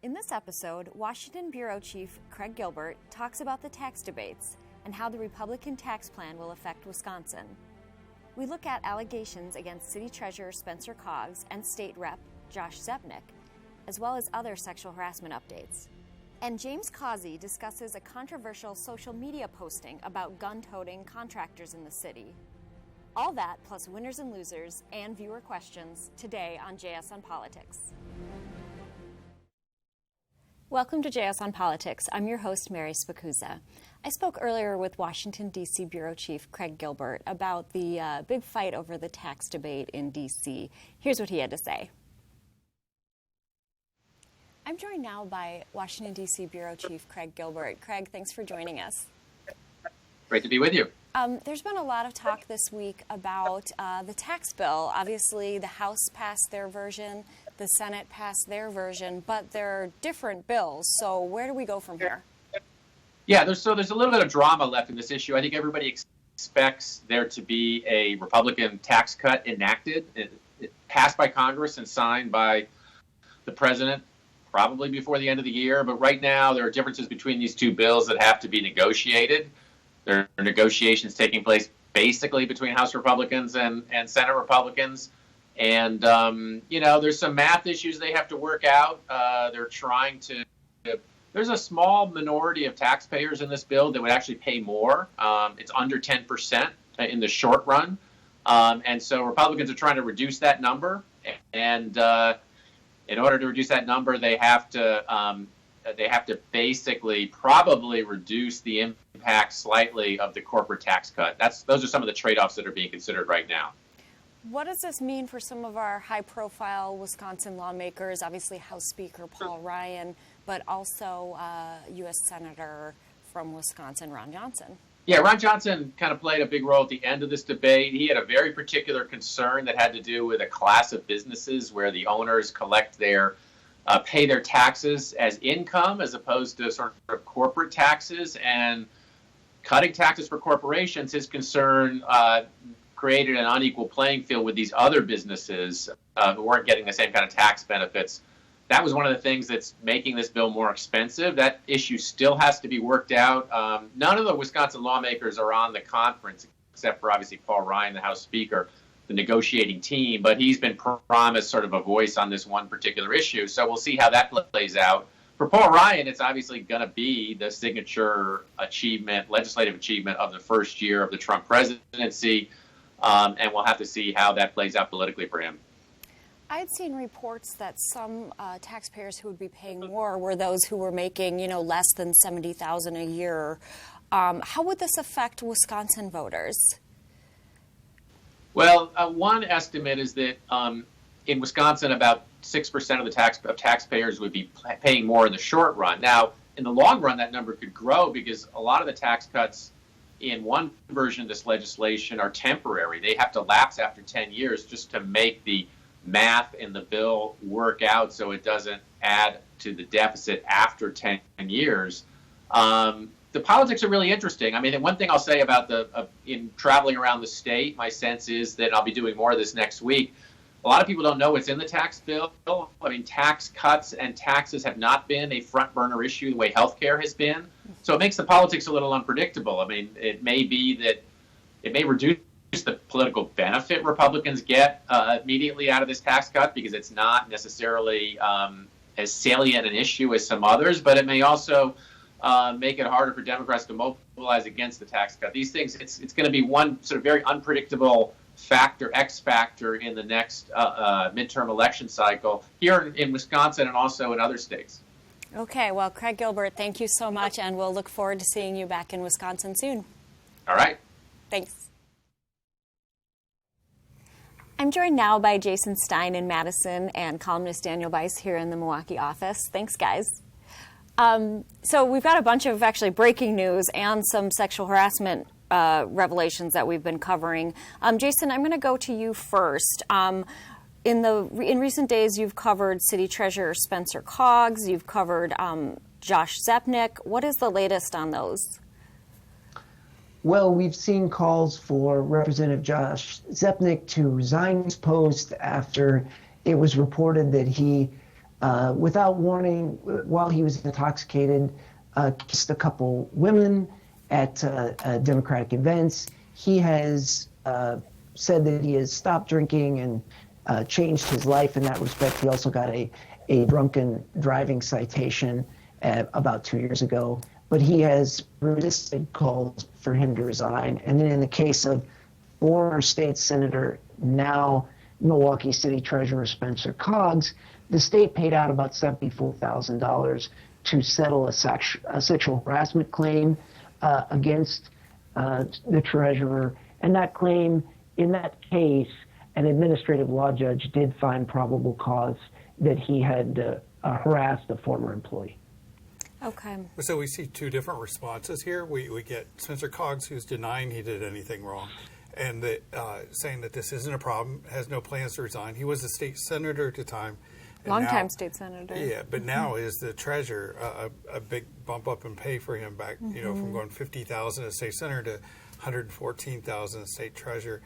In this episode, Washington Bureau Chief Craig Gilbert talks about the tax debates and how the Republican tax plan will affect Wisconsin. We look at allegations against City Treasurer Spencer Coggs and State Rep Josh Zepnick, as well as other sexual harassment updates. And James Causey discusses a controversial social media posting about gun-toting contractors in the city. All that, plus winners and losers and viewer questions, today on JS on Politics. Welcome to JS on Politics. I'm your host, Mary Spacuzza. I spoke earlier with Washington, D.C. Bureau Chief Craig Gilbert about the big fight over the tax debate in D.C. Here's what he had to say. I'm joined now by Washington, D.C. Bureau Chief Craig Gilbert. Craig, thanks for joining us. Great to be with you. There's been a lot of talk this week about the tax bill. Obviously, the House passed their version, the Senate passed their version, but they're different bills. So where do we go from here? Yeah, there's a little bit of drama left in this issue. I think everybody expects there to be a Republican tax cut enacted, it passed by Congress and signed by the president probably before the end of the year. But right now, there are differences between these two bills that have to be negotiated. There are negotiations taking place basically between House Republicans and Senate Republicans. And, there's some math issues they have to work out. They're trying to there's a small minority of taxpayers in this bill that would actually pay more. It's under 10% in the short run. And so Republicans are trying to reduce that number. And in order to reduce that number, they have to basically probably reduce the impact slightly of the corporate tax cut. Those are some of the trade-offs that are being considered right now. What does this mean for some of our high-profile Wisconsin lawmakers, obviously House Speaker Paul Ryan, but also U.S. Senator from Wisconsin, Ron Johnson? Yeah, Ron Johnson kind of played a big role at the end of this debate. He had a very particular concern that had to do with a class of businesses where the owners collect pay their taxes as income as opposed to sort of corporate taxes. And cutting taxes for corporations, his concern created an unequal playing field with these other businesses who weren't getting the same kind of tax benefits. That was one of the things that's making this bill more expensive. That issue still has to be worked out. None of the Wisconsin lawmakers are on the conference, except for obviously Paul Ryan, the House Speaker, the negotiating team, but he's been promised sort of a voice on this one particular issue. So we'll see how that plays out. For Paul Ryan, it's obviously going to be the signature legislative achievement of the first year of the Trump presidency. And we'll have to see how that plays out politically for him. I had seen reports that some taxpayers who would be paying more were those who were making, less than $70,000 a year. How would this affect Wisconsin voters? Well, one estimate is that in Wisconsin, about 6% of the taxpayers would be paying more in the short run. Now, in the long run, that number could grow because a lot of the tax cuts in one version of this legislation are temporary. They have to lapse after 10 years just to make the math in the bill work out so it doesn't add to the deficit after 10 years. The politics are really interesting. I mean, one thing I'll say about in traveling around the state, my sense is that I'll be doing more of this next week. A lot of people don't know what's in the tax bill. I mean, tax cuts and taxes have not been a front burner issue the way healthcare has been. So it makes the politics a little unpredictable. I mean, it may be that it may reduce the political benefit Republicans get immediately out of this tax cut because it's not necessarily as salient an issue as some others, but it may also make it harder for Democrats to mobilize against the tax cut. These things, it's going to be one sort of very unpredictable X factor in the next midterm election cycle here in Wisconsin and also in other states. Okay, well, Craig Gilbert, thank you so much, and we'll look forward to seeing you back in Wisconsin soon. All right. Thanks. I'm joined now by Jason Stein in Madison and columnist Daniel Weiss here in the Milwaukee office. Thanks, guys. So we've got a bunch of actually breaking news and some sexual harassment revelations that we've been covering. Jason, I'm going to go to you first. In recent days, you've covered City Treasurer Spencer Coggs. You've covered Josh Zepnick. What is the latest on those? Well, we've seen calls for Representative Josh Zepnick to resign his post after it was reported that he without warning, while he was intoxicated, kissed a couple women at Democratic events. He has said that he has stopped drinking and changed his life in that respect. He also got a drunken driving citation about 2 years ago. But he has resisted calls for him to resign. And then in the case of former state senator, now Milwaukee City Treasurer Spencer Coggs, the state paid out about $74,000 to settle a sexual harassment claim against the treasurer. And that claim, in that case, an administrative law judge did find probable cause that he had harassed a former employee. Okay. So we see two different responses here. We get Spencer Coggs, who's denying he did anything wrong, and saying that this isn't a problem, has no plans to resign. He was a state senator at the time. Longtime state senator. Yeah, but now is the treasurer, a big bump up in pay for him back, from going $50,000 as state senator to $114,000 as state treasurer.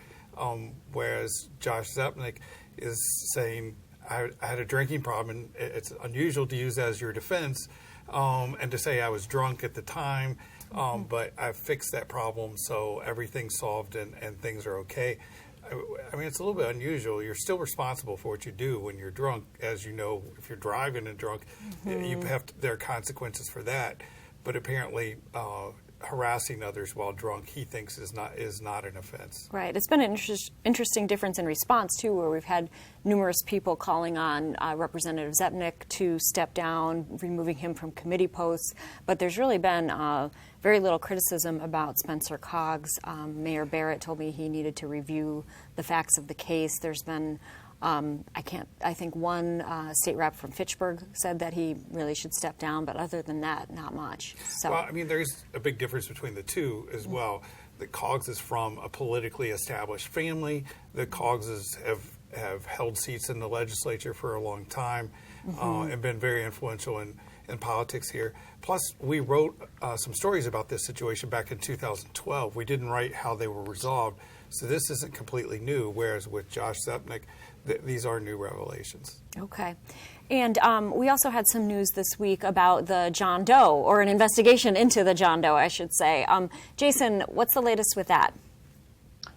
Whereas Josh Zepnick is saying, I had a drinking problem, and it's unusual to use that as your defense. And to say I was drunk at the time, but I've fixed that problem, so everything's solved and things are okay. I mean, it's a little bit unusual. You're still responsible for what you do when you're drunk. As you know, if you're driving and drunk, there are consequences for that. But apparently, harassing others while drunk, he thinks is not an offense. Right. It's been an interesting difference in response, too, where we've had numerous people calling on Representative Zepnick to step down, removing him from committee posts. But there's really been very little criticism about Spencer Coggs. Mayor Barrett told me he needed to review the facts of the case. There's been I think one state rep from Fitchburg said that he really should step down, but other than that, not much. So, well, I mean, there's a big difference between the two as well. The Coggs is from a politically established family. The Coggses have held seats in the legislature for a long time and been very influential in politics here. Plus, we wrote some stories about this situation back in 2012. We didn't write how they were resolved. So this isn't completely new, whereas with Josh Zepnick, these are new revelations. Okay. And we also had some news this week about the John Doe, or an investigation into the John Doe, I should say. Jason, what's the latest with that?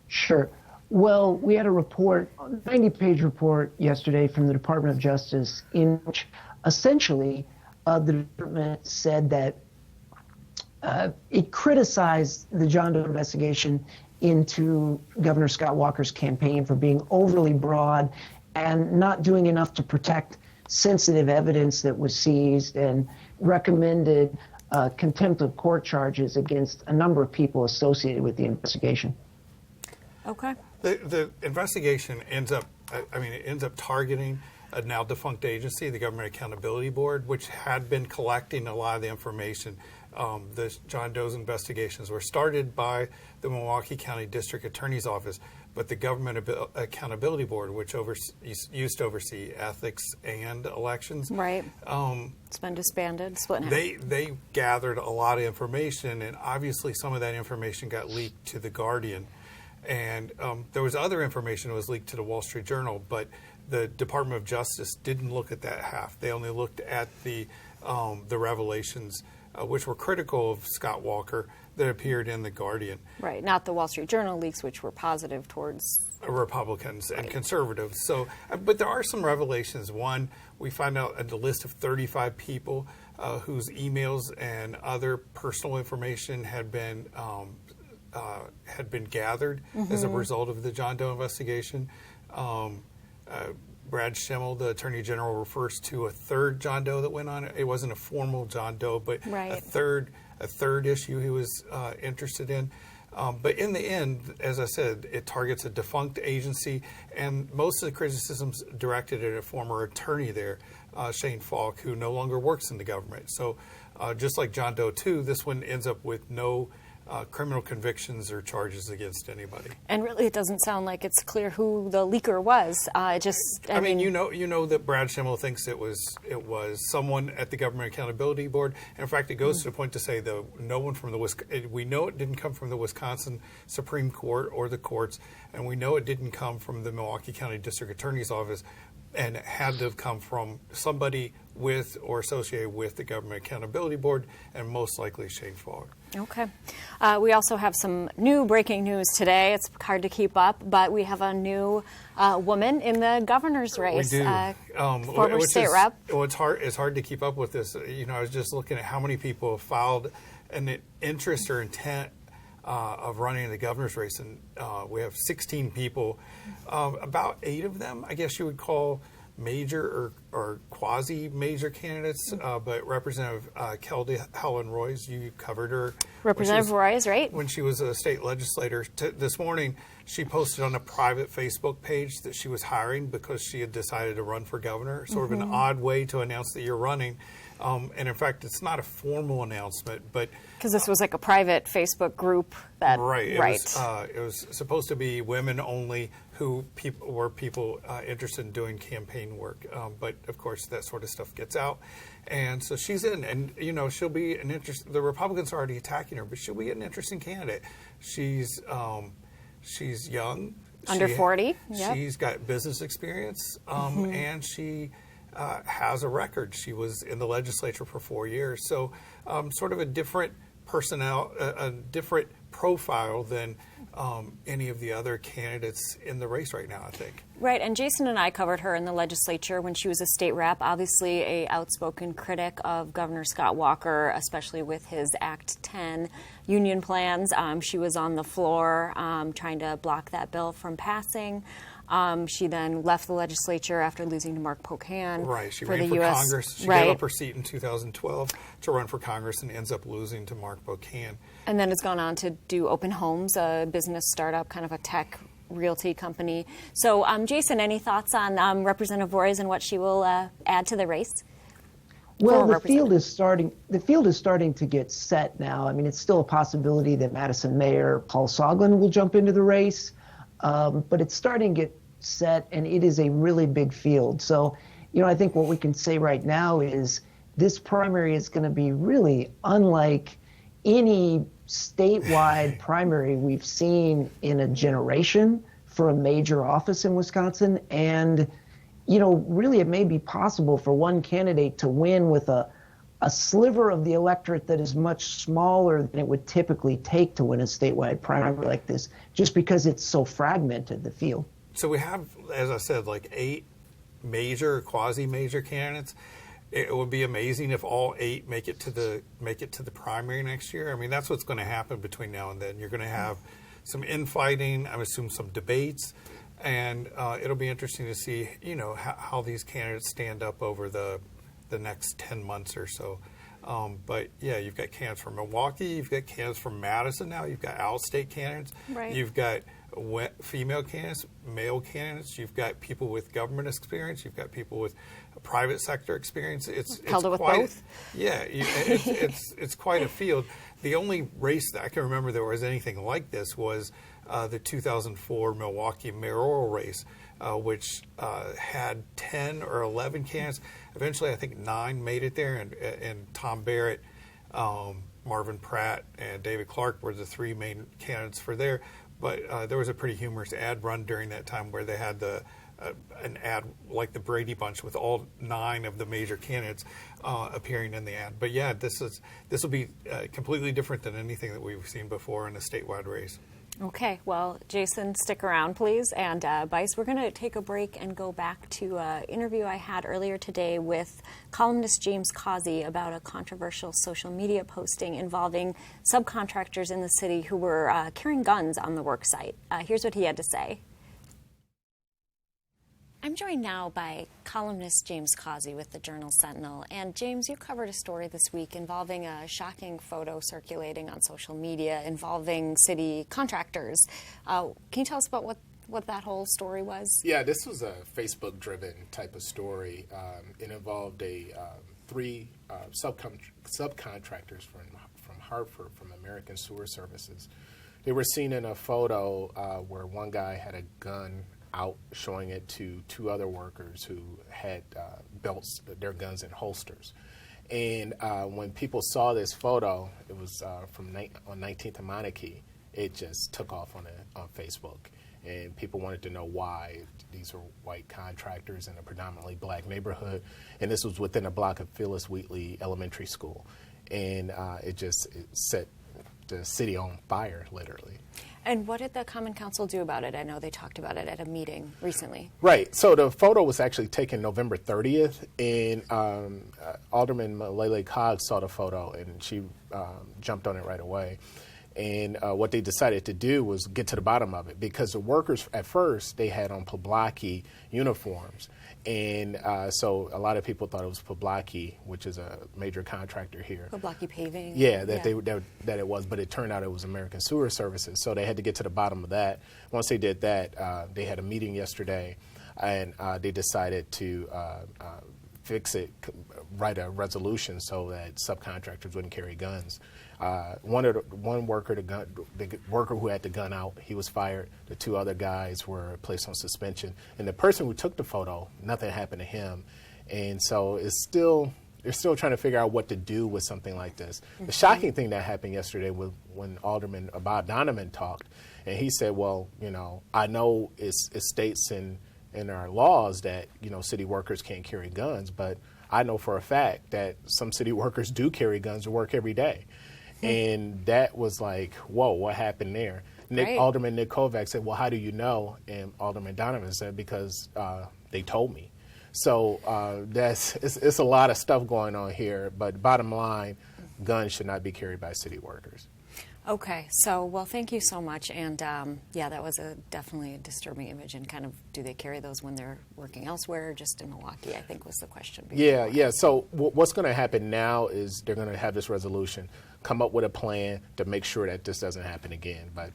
Sure. Well, we had a report, a 90-page report yesterday from the Department of Justice in which essentially the department said that it criticized the John Doe investigation into Governor Scott Walker's campaign for being overly broad and not doing enough to protect sensitive evidence that was seized, and recommended contempt of court charges against a number of people associated with the investigation. Okay. The investigation ends up targeting a now defunct agency, the Government Accountability Board, which had been collecting a lot of the information. The John Doe's investigations were started by the Milwaukee County District Attorney's Office, but the Government Accountability Board, which used to oversee ethics and elections, right? It's been disbanded, split in half. They gathered a lot of information, and obviously some of that information got leaked to the Guardian, and there was other information that was leaked to the Wall Street Journal, but the Department of Justice didn't look at that half. They only looked at the revelations, which were critical of Scott Walker, that appeared in the Guardian. Right, not the Wall Street Journal leaks, which were positive towards Republicans and conservatives. So, but there are some revelations. One, we find out a list of 35 people whose emails and other personal information had been gathered as a result of the John Doe investigation. Brad Schimmel, the Attorney General, refers to a third John Doe that went on. It wasn't a formal John Doe, but a third issue he was interested in. But in the end, as I said, it targets a defunct agency, and most of the criticisms directed at a former attorney there, Shane Falk, who no longer works in the government. So just like John Doe 2, this one ends up with no criminal convictions or charges against anybody. And really, it doesn't sound like it's clear who the leaker was. I mean, you know that Brad Schimmel thinks it was someone at the Government Accountability Board. And in fact, it goes to the point to say no one from we know it didn't come from the Wisconsin Supreme Court or the courts, and we know it didn't come from the Milwaukee County District Attorney's Office. and it had to have come from somebody with or associated with the Government Accountability Board, and most likely Shane Fog. Okay. We also have some new breaking news today. It's hard to keep up, but we have a new woman in the governor's race. We do. Former state rep. Well, it's hard to keep up with this. I was just looking at how many people have filed an interest or intent of running in the governor's race, and we have 16 people. About 8 of them, I guess you would call major or quasi-major candidates, but Representative Kelly Helen Royce, you covered her. Representative Royce, right? When she was a state legislator. This morning, she posted on a private Facebook page that she was hiring because she had decided to run for governor. Sort of an odd way to announce that you're running. And in fact, it's not a formal announcement, but because this was like a private Facebook group that It was supposed to be women only who were people interested in doing campaign work. But of course, that sort of stuff gets out, and so she's in, and she'll be an interest. The Republicans are already attacking her, but she'll be an interesting candidate. She's young, under 40. Yep. She's got business experience, and she has a record. She was in the legislature for 4 years, so sort of a different personnel, a different profile than any of the other candidates in the race right now, I think. Right, and Jason and I covered her in the legislature when she was a state rep, obviously a outspoken critic of Governor Scott Walker, especially with his Act 10 union plans. She was on the floor trying to block that bill from passing. She then left the legislature after losing to Mark Pocan. Right, she for ran the for US. Congress. She right. gave up her seat in 2012 to run for Congress and ends up losing to Mark Pocan. And then has gone on to do Open Homes, a business startup, kind of a tech realty company. So, Jason, any thoughts on Representative Royce and what she will add to the race? Well, the field is starting to get set now. I mean, it's still a possibility that Madison Mayor Paul Soglin will jump into the race, but it's starting to get set, and it is a really big field. So, I think what we can say right now is this primary is going to be really unlike any statewide primary we've seen in a generation for a major office in Wisconsin. And, really it may be possible for one candidate to win with a sliver of the electorate that is much smaller than it would typically take to win a statewide primary like this, just because it's so fragmented, the field. So we have, as I said, like 8 major or quasi-major candidates. It would be amazing if all 8 make it to the primary next year. I mean, that's what's going to happen between now and then. You're going to have some infighting, I assume some debates, and it'll be interesting to see, how these candidates stand up over the next 10 months or so. But yeah, you've got candidates from Milwaukee, you've got candidates from Madison now, you've got out-state candidates, right. You've got female candidates, male candidates, you've got people with government experience, you've got people with private sector experience. It's held it with quite, both. Yeah, it's quite a field. The only race that I can remember there was anything like this was the 2004 Milwaukee mayoral race, which had 10 or 11 candidates. Eventually, I think 9 made it there, and Tom Barrett, Marvin Pratt, and David Clark were the 3 main candidates for there. But there was a pretty humorous ad run during that time where they had an ad like the Brady Bunch with all 9 of the major candidates appearing in the ad. But yeah, this will be completely different than anything that we've seen before in a statewide race. Okay, well, Jason, stick around, please. And Weiss, we're going to take a break and go back to an interview I had earlier today with columnist James Causey about a controversial social media posting involving subcontractors in the city who were carrying guns on the work site. Here's what he had to say. I'm joined now by columnist James Causey with the journal Sentinel. And James, you covered a story this week involving a shocking photo circulating on social media involving city contractors. Can you tell us about what that whole story was? Yeah, this was a Facebook-driven type of story. It involved 3 subcontractors from Hartford, from American Sewer Services. They were seen in a photo where one guy had a gun out, showing it to 2 other workers who had belts their guns in holsters. And when people saw this photo, it was on 19th and Monarchy, it just took off on Facebook. and people wanted to know why. These were white contractors in a predominantly black neighborhood, and this was within a block of Phyllis Wheatley Elementary School, and it set the city on fire, literally. And what did the Common Council do about it? I know they talked about it at a meeting recently. Right. So the photo was actually taken November 30th, and Alderman Malele Coggs saw the photo, and she jumped on it right away. And what they decided to do was get to the bottom of it, because the workers, at first, they had on Poblaki uniforms. And so a lot of people thought it was Poblaki, which is a major contractor here. Poblaki Paving. Yeah, that it was, but it turned out it was American Sewer Services. So they had to get to the bottom of that. Once they did that, they had a meeting yesterday, and they decided to fix it, write a resolution so that subcontractors wouldn't carry guns. One worker, the worker who had the gun out, he was fired. The two other guys were placed on suspension. And the person who took the photo, nothing happened to him. And so they're still trying to figure out what to do with something like this. Mm-hmm. The shocking thing that happened yesterday was when Alderman Bob Donovan talked, and he said, well, I know it states in our laws that, city workers can't carry guns, but I know for a fact that some city workers do carry guns to work every day. And that was like, whoa, what happened there? Alderman Nick Kovac said, well, how do you know? And Alderman Donovan said, because they told me. So it's a lot of stuff going on here. But bottom line, guns should not be carried by city workers. Okay. So, well, thank you so much. And, that was definitely a disturbing image. And kind of, do they carry those when they're working elsewhere or just in Milwaukee, I think was the question. Yeah. So what's going to happen now is they're going to have this resolution, come up with a plan to make sure that this doesn't happen again. But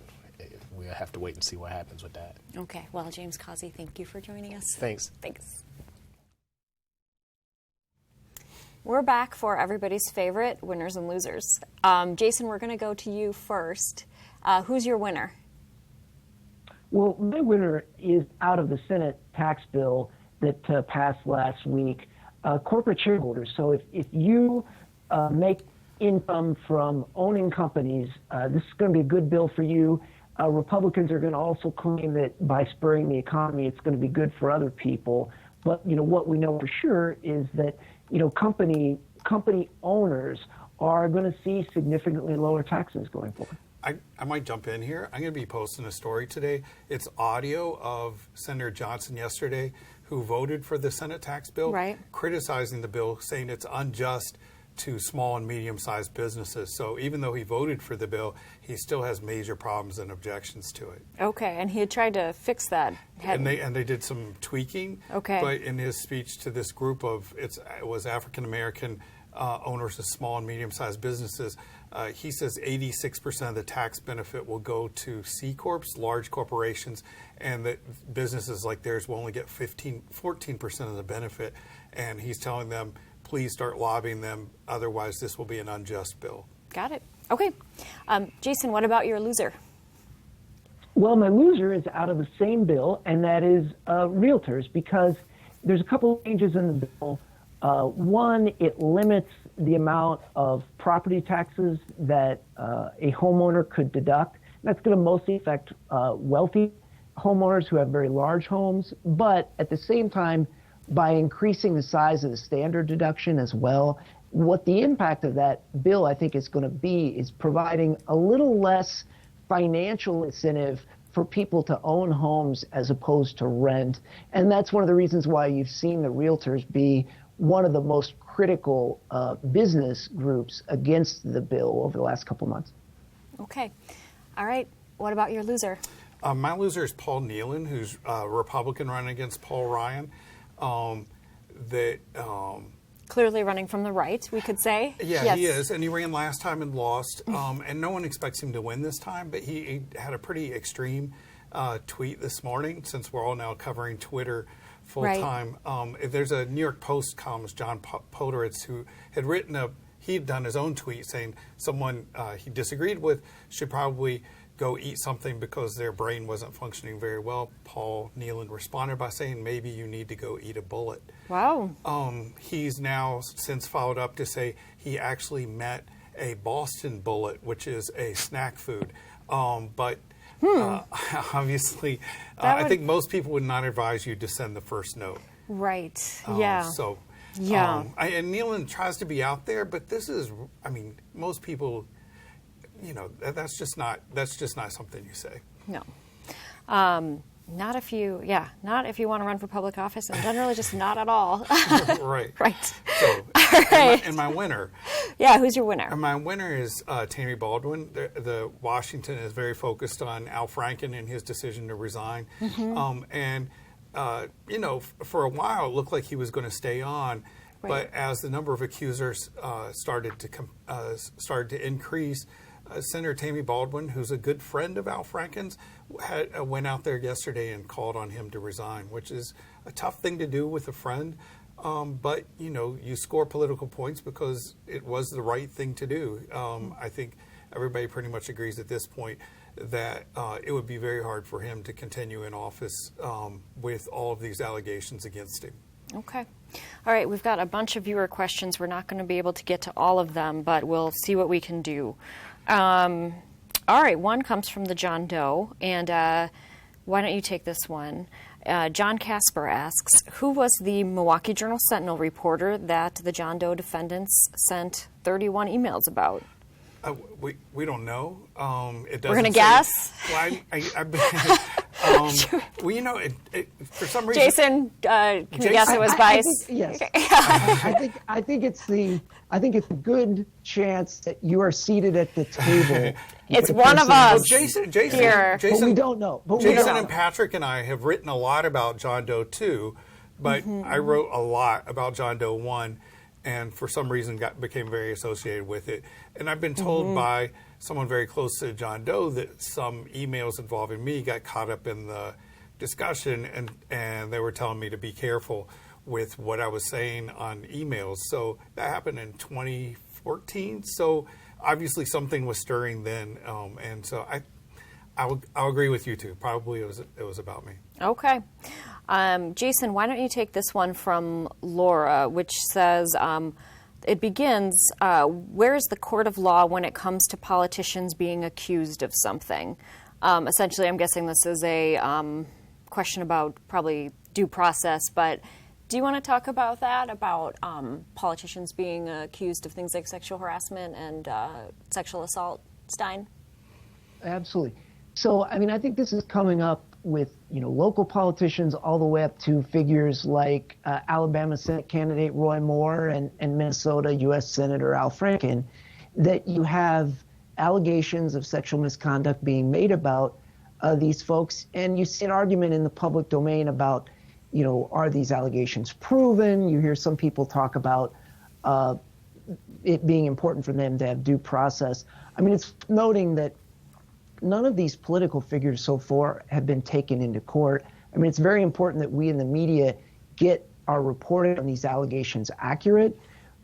we'll have to wait and see what happens with that. Okay. Well, James Causey, thank you for joining us. Thanks. We're back for everybody's favorite winners and losers. Jason, we're going to go to you first. Who's your winner? Well, my winner is out of the Senate tax bill that passed last week, corporate shareholders. So if you make income from owning companies, this is going to be a good bill for you. Republicans are going to also claim that by spurring the economy, it's going to be good for other people. But, what we know for sure is that, company owners are going to see significantly lower taxes going forward. I might jump in here. I'm going to be posting a story today. It's audio of Senator Johnson yesterday, who voted for the Senate tax bill, criticizing the bill, saying it's unjust to small and medium-sized businesses. So even though he voted for the bill, he still has major problems and objections to it. Okay, and he had tried to fix that. And they did some tweaking. Okay. But in his speech to this group of, it was African-American owners of small and medium-sized businesses, he says 86% of the tax benefit will go to C-corps, large corporations, and that businesses like theirs will only get 14% of the benefit. And he's telling them, please start lobbying them, otherwise this will be an unjust bill. Got it. Okay. Jason, what about your loser? Well, my loser is out of the same bill, and that is realtors, because there's a couple of changes in the bill. One, it limits the amount of property taxes that a homeowner could deduct. That's going to mostly affect wealthy homeowners who have very large homes, but at the same time, by increasing the size of the standard deduction as well, what the impact of that bill, I think, is going to be is providing a little less financial incentive for people to own homes as opposed to rent. And that's one of the reasons why you've seen the realtors be one of the most critical business groups against the bill over the last couple months. Okay. All right. What about your loser? My loser is Paul Nealon, who's a Republican running against Paul Ryan. Clearly running from the right, we could say. Yeah, yes. He is, and he ran last time and lost, and no one expects him to win this time, but he had a pretty extreme tweet this morning, since we're all now covering Twitter full-time. There's a New York Post columnist, John Poderitz, who had he'd done his own tweet saying someone he disagreed with should probably go eat something because their brain wasn't functioning very well. Paul Nealon responded by saying, maybe you need to go eat a bullet. Wow. He's now since followed up to say he actually met a Boston bullet, which is a snack food. But Obviously, I think most people would not advise you to send the first note. Right. Yeah. So, yeah. And Nealon tries to be out there, but this is, most people, that's just not something you say. No. Not if you want to run for public office, and generally just not at all. Right. Right. So, right. and my winner. Yeah, who's your winner? And my winner is Tammy Baldwin. The Washington is very focused on Al Franken and his decision to resign. For a while, it looked like he was going to stay on. Right. But as the number of accusers started to increase, Senator Tammy Baldwin, who's a good friend of Al Franken's, went out there yesterday and called on him to resign, which is a tough thing to do with a friend. But, you score political points because it was the right thing to do. I think everybody pretty much agrees at this point that it would be very hard for him to continue in office with all of these allegations against him. Okay. All right, we've got a bunch of viewer questions. We're not going to be able to get to all of them, but we'll see what we can do. All right, one comes from the John Doe, and why don't you take this one? John Casper asks, who was the Milwaukee Journal Sentinel reporter that the John Doe defendants sent 31 emails about? We don't know. It doesn't. We're going to guess? Well, for some reason... Jason, can you guess it was Weiss? Yes. I think it's a good chance that you are seated at the table. It's one of us. Jason, here. But we don't know. Jason and Patrick and I have written a lot about John Doe 2, but I wrote a lot about John Doe 1, and for some reason became very associated with it. And I've been told by someone very close to John Doe that some emails involving me got caught up in the discussion, and they were telling me to be careful with what I was saying on emails. So that happened in 2014. So obviously something was stirring then, and so I'll agree with you too. Probably it was about me. Okay. Jason, why don't you take this one from Laura, which says, it begins, where is the court of law when it comes to politicians being accused of something? Essentially, I'm guessing this is a question about probably due process, but do you want to talk about that, about politicians being accused of things like sexual harassment and sexual assault, Stein? Absolutely. So, I think this is coming up with, local politicians all the way up to figures like Alabama Senate candidate Roy Moore and Minnesota U.S. Senator Al Franken, that you have allegations of sexual misconduct being made about these folks. And you see an argument in the public domain about, are these allegations proven? You hear some people talk about it being important for them to have due process. It's noting that none of these political figures so far have been taken into court. It's very important that we in the media get our reporting on these allegations accurate,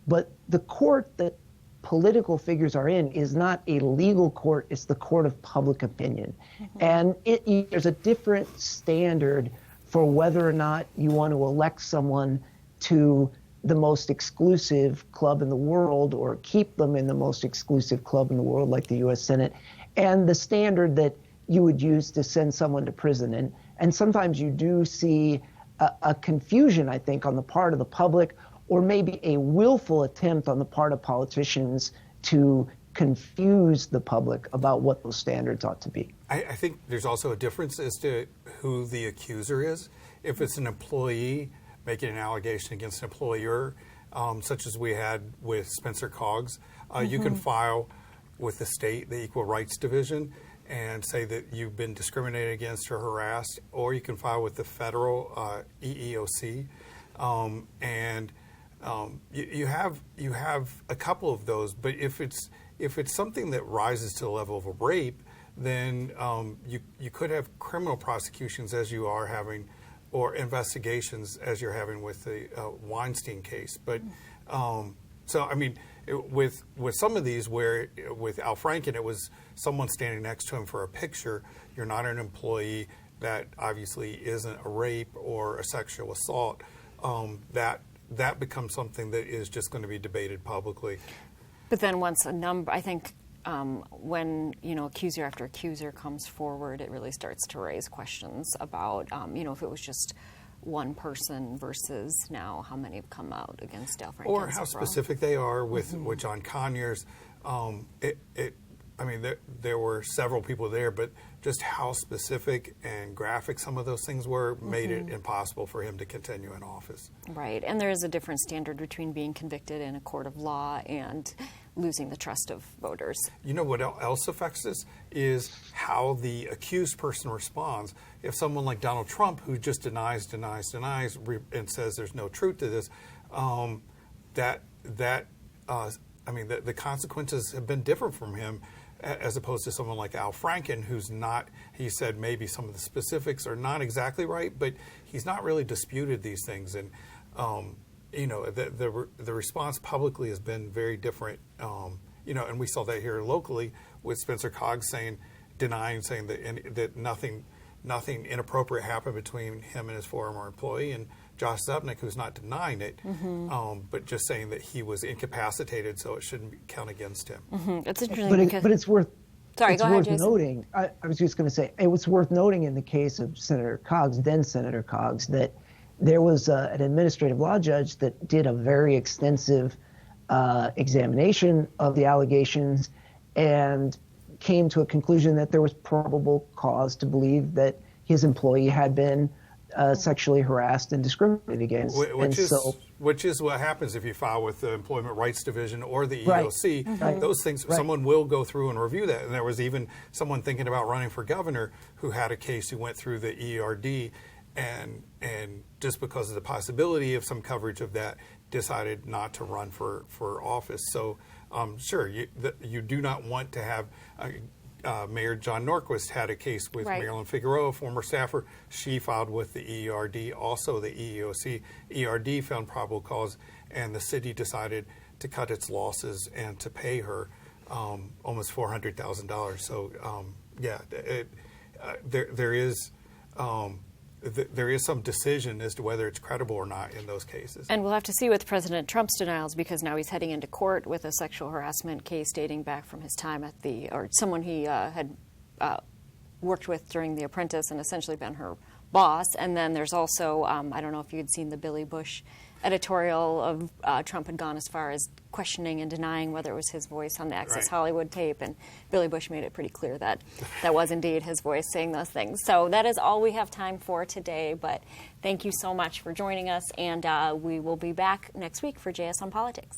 but the court that political figures are in is not a legal court, it's the court of public opinion. And there's a different standard for whether or not you want to elect someone to the most exclusive club in the world or keep them in the most exclusive club in the world, like the U.S. Senate, and the standard that you would use to send someone to prison. And sometimes you do see a confusion, I think, on the part of the public, or maybe a willful attempt on the part of politicians to confuse the public about what those standards ought to be. I think there's also a difference as to who the accuser is. If it's an employee making an allegation against an employer, such as we had with Spencer Coggs, you can file with the state, the Equal Rights Division, and say that you've been discriminated against or harassed, or you can file with the federal EEOC, you have a couple of those. But if it's something that rises to the level of a rape, then you could have criminal prosecutions as you are having, or investigations as you're having with the Weinstein case. But with some of these, where with Al Franken, it was someone standing next to him for a picture. You're not an employee. That obviously isn't a rape or a sexual assault. That becomes something that is just going to be debated publicly. But then once a number, I think when, accuser after accuser comes forward, it really starts to raise questions about, if it was just one person versus now how many have come out against Al Franken. Or how specific they are with John Conyers. There were several people there, but just how specific and graphic some of those things were made it impossible for him to continue in office. Right, and there is a different standard between being convicted in a court of law and losing the trust of voters. You know what else affects this is how the accused person responds. If someone like Donald Trump, who just denies, and says there's no truth to this, the consequences have been different from him, as opposed to someone like Al Franken, who's not, he said maybe some of the specifics are not exactly right, but he's not really disputed these things. And, the response publicly has been very different, and we saw that here locally with Spencer Coggs saying that nothing inappropriate happened between him and his former employee, and Josh Zepnick, who's not denying it, but just saying that he was incapacitated, so it shouldn't count against him. It's interesting but it's worth. Sorry, go ahead, Jason. Noting. I was just going to say it was worth noting in the case of Senator Coggs, then Senator Coggs, that there was an administrative law judge that did a very extensive examination of the allegations and came to a conclusion that there was probable cause to believe that his employee had been sexually harassed and discriminated against. Which is what happens if you file with the Employment Rights Division or the EEOC. Right. Those things, someone will go through and review that. And there was even someone thinking about running for governor who had a case who went through the ERD and just because of the possibility of some coverage of that, decided not to run for office. So sure, you do not want to have Mayor John Norquist had a case with Marilyn Figueroa, former staffer. She filed with the ERD, also the EEOC. ERD found probable cause, and the city decided to cut its losses and to pay her almost $400,000. So there is some decision as to whether it's credible or not in those cases. And we'll have to see with President Trump's denials, because now he's heading into court with a sexual harassment case dating back from his time at someone he had worked with during The Apprentice and essentially been her boss. And then there's also, I don't know if you had seen the Billy Bush editorial of Trump had gone as far as questioning and denying whether it was his voice on the Access Hollywood tape, and Billy Bush made it pretty clear that that was indeed his voice saying those things. So that is all we have time for today, but thank you so much for joining us, and we will be back next week for JS on Politics.